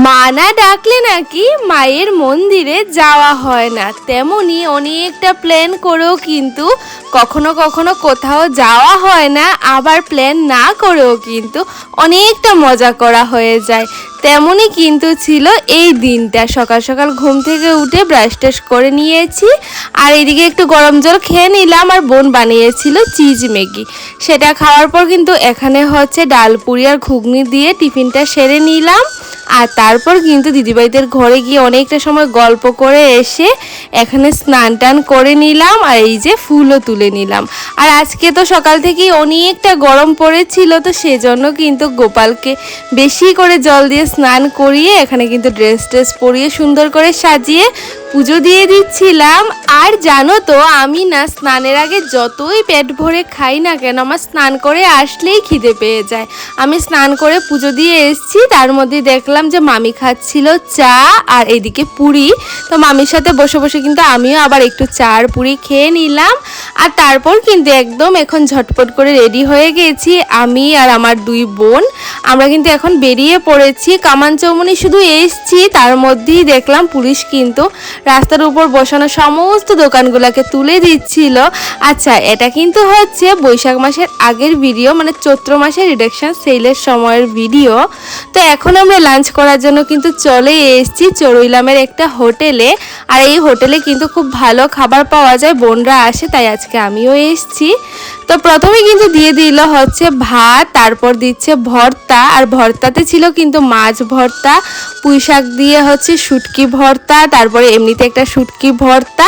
মা না ডাকলে নাকি মায়ের মন্দিরে যাওয়া হয় না, তেমনি অনেকটা প্ল্যান করেও কিন্তু কখনো কখনো কোথাও যাওয়া হয় না, আবার প্ল্যান না করেও কিন্তু অনেকটা মজা করা হয়ে যায়। তেমনই কিন্তু ছিল এই দিনটা। সকাল সকাল ঘুম থেকে উঠে ব্রাশ টাশ করে নিয়েছি, আর এদিকে একটু গরম জল খেয়ে নিলাম, আর বোন বানিয়েছিল চিজ ম্যাগি। সেটা খাওয়ার পর কিন্তু এখানে হচ্ছে ডাল পুরি আর ঘুগনি দিয়ে টিফিনটা সেরে নিলাম। আর তারপর কিন্তু দিদিভাইদের ঘরে গিয়ে অনেকটা সময় গল্প করে এসে এখানে স্নান টান করে নিলাম, আর এই যে ফুলও তুলে নিলাম। আর আজকে তো সকাল থেকেই অনেকটা গরম পড়েছিল, তো সেজন্য কিন্তু গোপালকে বেশি করে জল দিয়ে স্নান করিয়ে এখানে কিন্তু ড্রেস ট্রেস পরিয়ে সুন্দর করে সাজিয়ে পুজো দিয়ে দিচ্ছিলাম। আর জানো তো, আমি না স্নানের আগে যতই পেট ভরে খাই না কেন, আমার স্নান করে আসলেই খিদে পেয়ে যায়। আমি স্নান করে পুজো দিয়ে এসেছি, তার মধ্যে দেখলাম যে মামি খাচ্ছিল চা আর এদিকে পুরি। তো মামির সাথে বসে বসে কিন্তু আমিও আবার একটু চা আর পুরি খেয়ে নিলাম। আর তারপর কিন্তু একদম এখন ঝটপট করে রেডি হয়ে গেছি আমি আর আমার দুই বোন। আমরা কিন্তু এখন বেরিয়ে পড়েছি। কামান চৌমনি শুধু এসছি, তার মধ্যেই দেখলাম পুলিশ কিন্তু রাস্তার উপর বসানো সমস্ত দোকানগুলোকে তুলে দিচ্ছিল। আচ্ছা, এটা কিন্তু হচ্ছে বৈশাখ মাসের আগের ভিডিও, মানে চৈত্র মাসের রিডাকশন সেলের সময়ের ভিডিও। তো এখন আমরা লাঞ্চ করার জন্য কিন্তু চলে এসেছি চড়ুইলামের একটা হোটেলে। আর এই হোটেলে কিন্তু খুব ভালো খাবার পাওয়া যায়, বোনরা আসে তাই আজকে আমিও এসেছি। তো প্রথমে কিন্তু দিয়ে দিল হচ্ছে ভাত, তারপর দিচ্ছে ভর্তা, আর ভর্তাতে ছিল কিন্তু মাছ ভর্তা, পুঁই শাক দিয়ে হচ্ছে শুটকি ভর্তা, তারপরে এমনিতে একটা শুটকি ভর্তা,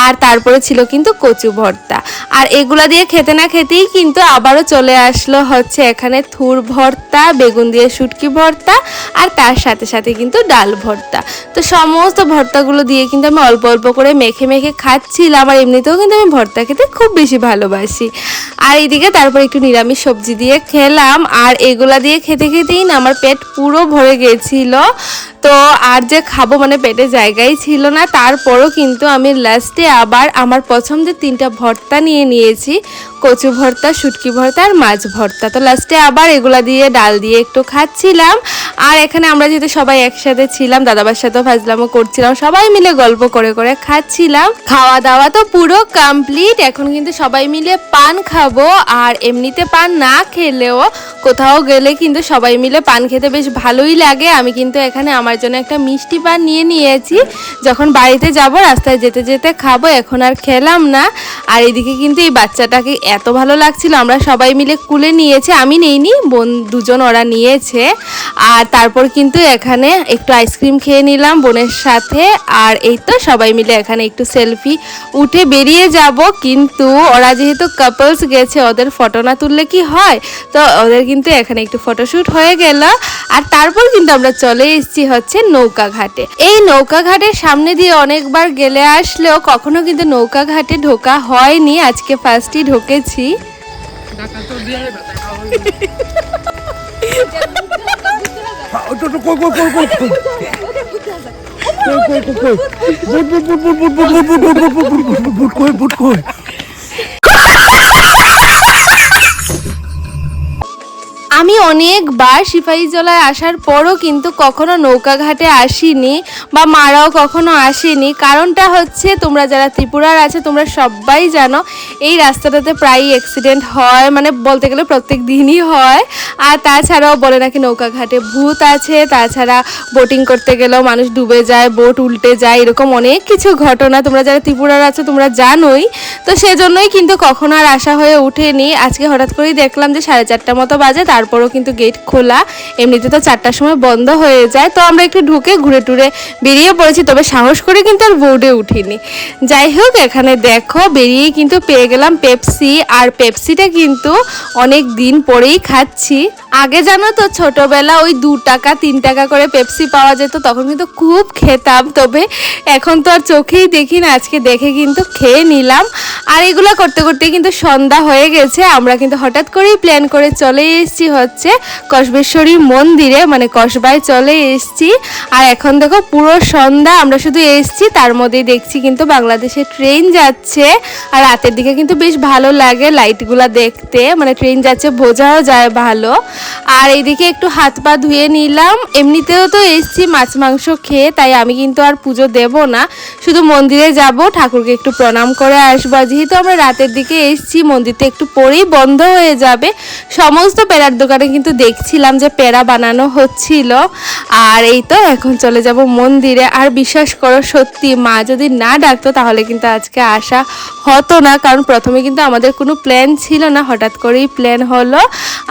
আর তারপরে ছিল কিন্তু কচু ভর্তা। আর এগুলা দিয়ে খেতে না খেতেই কিন্তু আবারও চলে আসলো হচ্ছে এখানে থুর ভর্তা, বেগুন দিয়ে শুটকি ভর্তা, আর তার সাথে সাথে কিন্তু ডাল ভর্তা। তো সমস্ত ভর্তাগুলো দিয়ে কিন্তু আমি অল্প অল্প করে মেখে মেখে খাচ্ছিলাম। আর এমনিতেও কিন্তু আমি ভর্তা খেতে খুব বেশি ভালোবাসি। আর এইদিকে তারপর একটু নিরামিষ সবজি দিয়ে খেলাম, আর এগুলা দিয়ে খেতে খেতেই না আমার পেট পুরো ভরে গেছিল। তো আর যে খাবো, মানে পেটে জায়গাই ছিল না। তারপরও কিন্তু আমি লাস্টে আবার আমার পছন্দের 3টা ভর্তা নিয়ে নিয়েছি, কচু ভর্তা, শুটকি ভর্তা আর মাছ ভর্তা। তো লাস্টে আবার এগুলা দিয়ে ডাল দিয়ে একটু খাচ্ছিলাম। আর এখানে আমরা যেহেতু সবাই একসাথে ছিলাম, দাদাবার সাথেও ফাজলামও করছিলাম, সবাই মিলে গল্প করে করে খাচ্ছিলাম। খাওয়া দাওয়া তো পুরো কমপ্লিট। এখন কিন্তু সবাই মিলে পান খাবো। আর এমনিতে পান না খেলেও কোথাও গেলে কিন্তু সবাই মিলে পান খেতে বেশ ভালোই লাগে। আমি কিন্তু এখানে আমার জন্য একটা মিষ্টি পান নিয়ে নিয়েছি, যখন বাড়িতে যাব রাস্তায় যেতে যেতে খাবো, এখন আর খেলাম না। আর এদিকে কিন্তু এই বাচ্চাটাকে এত ভালো লাগছিল, আমরা সবাই মিলে কুলে নিয়েছে, আমি নেইনি, বোন দুজন ওরা নিয়েছে। আর তারপর কিন্তু এখানে একটু আইসক্রিম খেয়ে নিলাম বোনের সাথে। আর এই তো সবাই মিলে এখানে একটু সেলফি উঠে বেরিয়ে যাব, কিন্তু ওরা যেহেতু কাপলস গেছে, ওদের ফটো না তুললে কি হয়, তো ওদের কিন্তু এখানে একটু ফটোশ্যুট হয়ে গেল। আর তারপর কিন্তু আমরা চলে এসেছি হচ্ছে নৌকা ঘাটে। এই নৌকা ঘাটের সামনে দিয়ে অনেকবার গেলে আসলেও কখনো কিন্তু নৌকা ঘাটে ঢোকা হয়নি, আজকে ফার্স্টই ঢুকেছি। আমি অনেকবার সিপাহীজলায় আসার পরও কিন্তু কখনো নৌকা ঘাটে আসিনি, বা মারাও কখনো আসেনি। কারণটা হচ্ছে, তোমরা যারা ত্রিপুরার আছে তোমরা সবাই জানো এই রাস্তাটাতে প্রায়ই অ্যাক্সিডেন্ট হয়, মানে বলতে গেলে প্রত্যেক দিনই হয়। আর তাছাড়াও বলে নাকি নৌকা ঘাটে ভূত আছে, তাছাড়া বোটিং করতে গেলেও মানুষ ডুবে যায়, বোট উল্টে যায়, এরকম অনেক কিছু ঘটনা তোমরা যারা ত্রিপুরার আছে তোমরা জানোই। তো সেজন্যই কিন্তু কখনো আর আসা হয়ে ওঠেনি। আজকে হঠাৎ করেই দেখলাম যে 4:30 মতো বাজে, তারপরও কিন্তু গেট খোলা। এমনিতে তো 4টার সময় বন্ধ হয়ে যায়। তো আমরা একটু ঢুকে ঘুরে টুরে বেরিয়ে পড়েছি, তবে সাহস করে কিন্তু আর বোর্ডে উঠিনি। যাই হোক, এখানে দেখো বেরিয়েই কিন্তু পেয়ে গেলাম পেপসি। আর পেপসিটা কিন্তু অনেক দিন পরেই খাচ্ছি। আগে জানো তো ছোটবেলা ওই 2 টাকা 3 টাকা করে পেপসি পাওয়া যেত, তখন কিন্তু খুব খেতাম, তবে এখন তো আর চোখেই দেখি না। আজকে দেখে কিন্তু খেয়ে নিলাম। আর এগুলো করতে করতে কিন্তু সন্ধ্যা হয়ে গেছে। আমরা কিন্তু হঠাৎ করেই প্ল্যান করে চলে এসেছি হচ্ছে কসবেশ্বরী মন্দিরে, মানে কসবায় চলে এসেছি। আর এখন দেখো পুরো সন্ধ্যা, আমরা শুধু এসেছি তার মধ্যেই দেখছি কিন্তু বাংলাদেশে ট্রেন যাচ্ছে। আর রাতের দিকে কিন্তু বেশ ভালো লাগে লাইটগুলা দেখতে, মানে ট্রেন যাচ্ছে বোঝাও যায় ভালো। আর এইদিকে একটু হাত পা ধুয়ে নিলাম, এমনিতেও তো এসেছি মাছ মাংস খেয়ে, তাই আমি কিন্তু আর পুজো দেব না, শুধু মন্দিরে যাব, ঠাকুরকে একটু প্রণাম করে আসবো। যেহেতু আমরা রাতের দিকে এসেছি, মন্দিরটা একটু পরেই বন্ধ হয়ে যাবে। সমস্ত পেড়ার দোকানে কিন্তু দেখছিলাম যে পেড়া বানানো হচ্ছিল। আর এই তো এখন চলে যাব মন্দিরে। আর বিশ্বাস করো সত্যি মা যদি না ডাকতো তাহলে কিন্তু আজকে আসা হতো না, কারণ প্রথমে কিন্তু আমাদের কোনো প্ল্যান ছিল না, হঠাৎ করেই প্ল্যান হলো।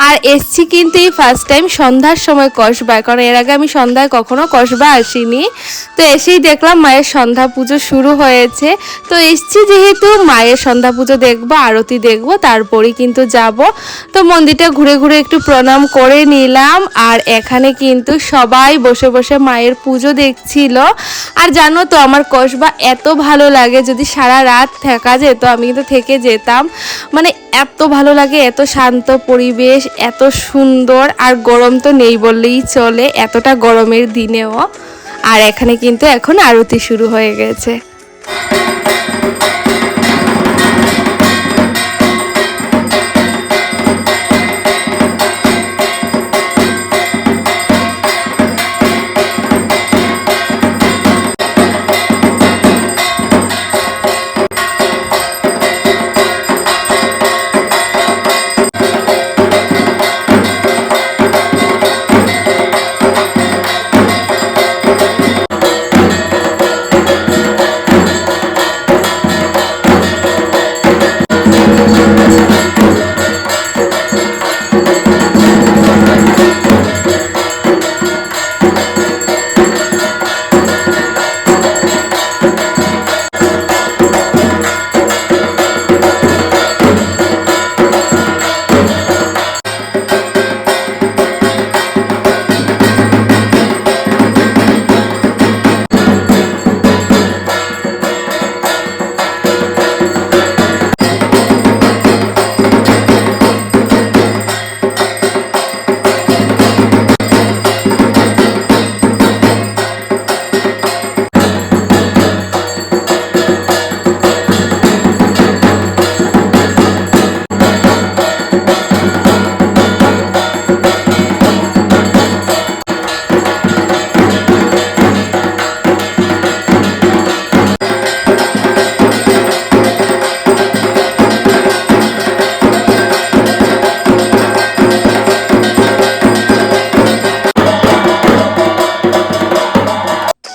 আর এসছি কিন্তু এই ফার্স্ট টাইম সন্ধ্যার সময় কসবায়, কারণ এর আগে আমি সন্ধ্যায় কখনো কসবা আসিনি। তো এসেই দেখলাম মায়ের সন্ধ্যা পুজো শুরু হয়েছে। তো এসছি যেহেতু মায়ের সন্ধ্যা পুজো দেখবো, আরতি দেখবো, তারপরেই কিন্তু যাব। তো মন্দিরটা ঘুরে ঘুরে একটু প্রণাম করে নিলাম। আর এখানে কিন্তু সবাই বসে বসে মায়ের পুজো দেখছিল। আর জানো তো আমার কসবা এত ভালো লাগে, যদি সারা রাত থাকা যেত আমি কিন্তু থেকে যেতাম। মানে এত ভালো লাগে, এত শান্ত পরিবেশ, এত সুন্দর। আর গরম তো নেই বললেই চলে, এতটা গরমের দিনেও। আর এখানে কিন্তু এখন আরতি শুরু হয়ে গেছে।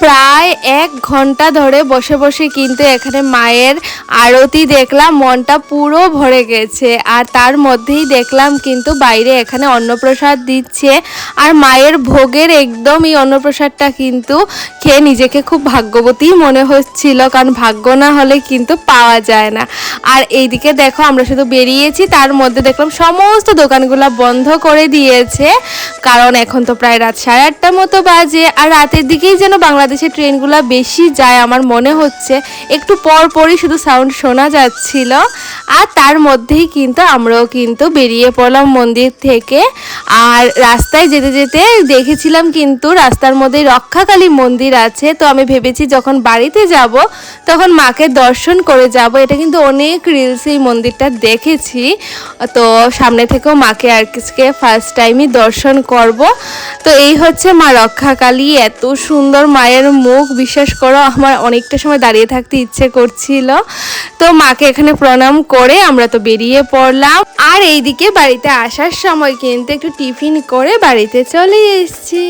প্রায় 1 ঘন্টা ধরে বসে বসে কিন্তু এখানে মায়ের আরতি দেখলাম, মনটা পুরো ভরে গেছে। আর তার মধ্যেই দেখলাম কিন্তু বাইরে এখানে অন্নপ্রসাদ দিচ্ছে। আর মায়ের ভোগের একদম এই অন্নপ্রসাদটা কিন্তু খেয়ে নিজেকে খুব ভাগ্যবতী মনে হচ্ছিল, কারণ ভাগ্য না হলে কিন্তু পাওয়া যায় না। আর এইদিকে দেখো আমরা শুধু বেরিয়েছি, তার মধ্যে দেখলাম সমস্ত দোকানগুলো বন্ধ করে দিয়েছে, কারণ এখন তো প্রায় রাত 8:30 মতো বাজে। আর রাতের দিকেই যেন বাংলাদেশের ট্রেনগুলো বেশি যায় আমার মনে হচ্ছে, একটু পর পরই শুধু সাউন্ড শোনা যাচ্ছিল। আর তার মধ্যেই কিন্তু আমরাও কিন্তু বেরিয়ে পড়লাম মন্দির থেকে। আর রাস্তায় যেতে যেতে দেখেছিলাম কিন্তু রাস্তার মধ্যে রক্ষাকালী মন্দির আছে। তো আমি ভেবেছি যখন বাড়িতে যাব তখন মাকে দর্শন করে যাব। এটা কিন্তু অনেক রিলসে এই মন্দিরটা দেখেছি, তো সামনে থেকেও মাকে আজকে ফার্স্ট টাইমই দর্শন করব। তো এই হচ্ছে মা রক্ষাকালী, এত সুন্দর মায়ের মুখ, বিশ্বাস করো আমার অনেকটা সময় দাঁড়িয়ে থাকতে ইচ্ছে করছিল। তো মাকে এখানে প্রণাম করে আমরা তো বেরিয়ে পড়লাম। আর এইদিকে বাড়িতে আসার সময় কিন্তু একটু টিফিন করে বাড়িতে চলে এসেছি।